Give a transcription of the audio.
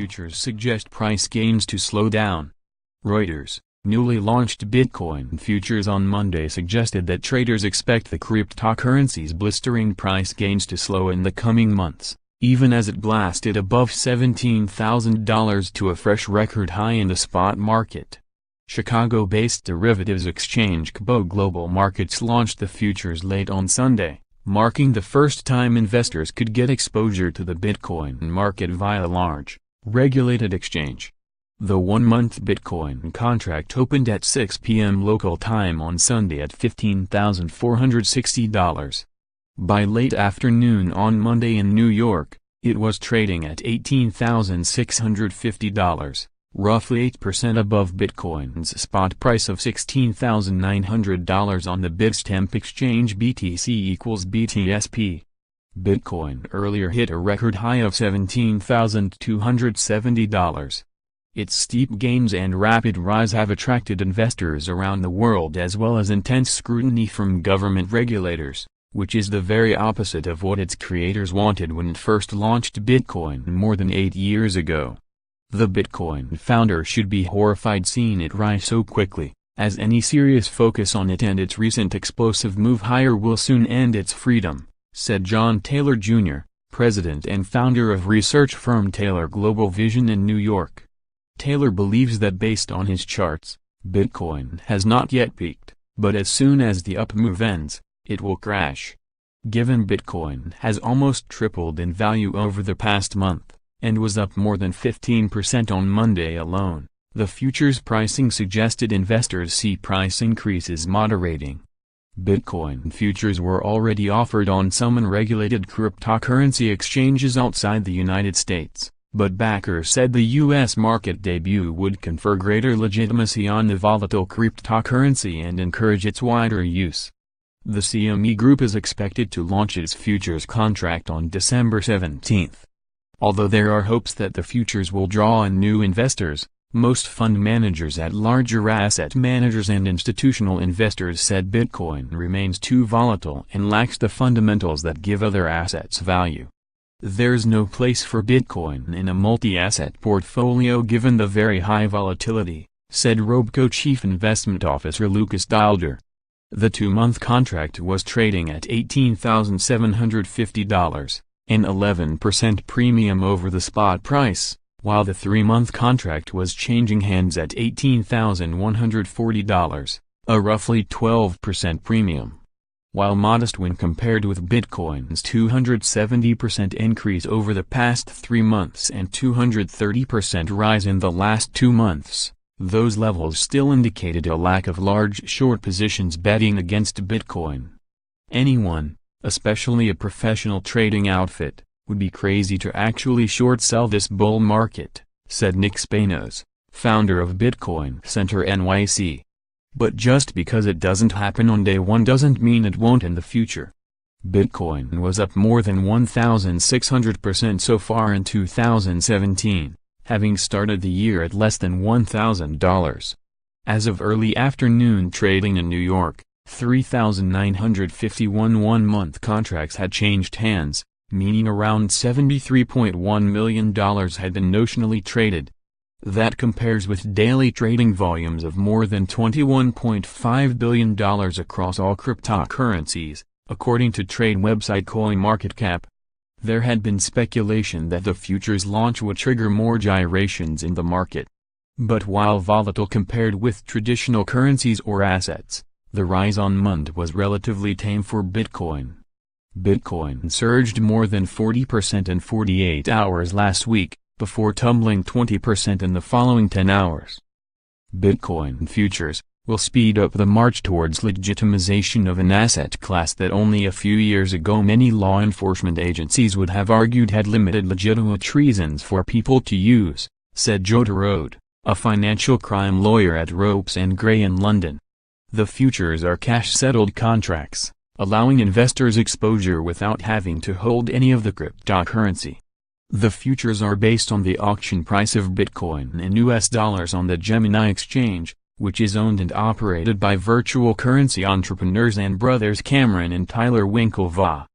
futures suggest price gains to slow down. Reuters, newly launched Bitcoin futures on Monday suggested that traders expect the cryptocurrency's blistering price gains to slow in the coming months, even as it blasted above $17,000 to a fresh record high in the spot market. Chicago-based derivatives exchange Cboe Global Markets launched the futures late on Sunday, marking the first time investors could get exposure to the Bitcoin market via a large, regulated exchange. The one-month Bitcoin contract opened at 6 p.m. local time on Sunday at $15,460. By late afternoon on Monday in New York, it was trading at $18,650, roughly 8% above Bitcoin's spot price of $16,900 on the Bitstamp exchange BTC BTSP. Bitcoin earlier hit a record high of $17,270. Its steep gains and rapid rise have attracted investors around the world as well as intense scrutiny from government regulators, which is the very opposite of what its creators wanted when it first launched Bitcoin more than 8 years ago. The Bitcoin founder should be horrified seeing it rise so quickly, as any serious focus on it and its recent explosive move higher will soon end its freedom, said John Taylor Jr., president and founder of research firm Taylor Global Vision in New York. Taylor believes that based on his charts, Bitcoin has not yet peaked, but as soon as the up move ends, it will crash. Given Bitcoin has almost tripled in value over the past month, and was up more than 15% on Monday alone, the futures pricing suggested investors see price increases moderating. Bitcoin futures were already offered on some unregulated cryptocurrency exchanges outside the United States. But backers said the U.S. market debut would confer greater legitimacy on the volatile cryptocurrency and encourage its wider use. The CME Group is expected to launch its futures contract on December 17. Although there are hopes that the futures will draw in new investors, most fund managers at larger asset managers and institutional investors said Bitcoin remains too volatile and lacks the fundamentals that give other assets value. There's no place for Bitcoin in a multi-asset portfolio given the very high volatility, said Robeco Chief Investment Officer Lucas Dylder. The 2-month contract was trading at $18,750, an 11% premium over the spot price, while the 3-month contract was changing hands at $18,140, a roughly 12% premium. While modest when compared with Bitcoin's 270% increase over the past 3 months and 230% rise in the last 2 months, those levels still indicated a lack of large short positions betting against Bitcoin. Anyone, especially a professional trading outfit, would be crazy to actually short sell this bull market, said Nick Spanos, founder of Bitcoin Center NYC. But just because it doesn't happen on day one doesn't mean it won't in the future. Bitcoin was up more than 1,600% so far in 2017, having started the year at less than $1,000. As of early afternoon trading in New York, 3,951 one-month contracts had changed hands, meaning around $73.1 million had been notionally traded. That compares with daily trading volumes of more than $21.5 billion across all cryptocurrencies, according to trade website CoinMarketCap. There had been speculation that the futures launch would trigger more gyrations in the market. But while volatile compared with traditional currencies or assets, the rise on Monday was relatively tame for Bitcoin. Bitcoin surged more than 40% in 48 hours last week, before tumbling 20% in the following 10 hours. Bitcoin futures will speed up the march towards legitimization of an asset class that only a few years ago many law enforcement agencies would have argued had limited legitimate reasons for people to use, said Joe DeRode, a financial crime lawyer at Ropes & Gray in London. The futures are cash-settled contracts, allowing investors exposure without having to hold any of the cryptocurrency. The futures are based on the auction price of Bitcoin in US dollars on the Gemini exchange, which is owned and operated by virtual currency entrepreneurs and brothers Cameron and Tyler Winklevoss.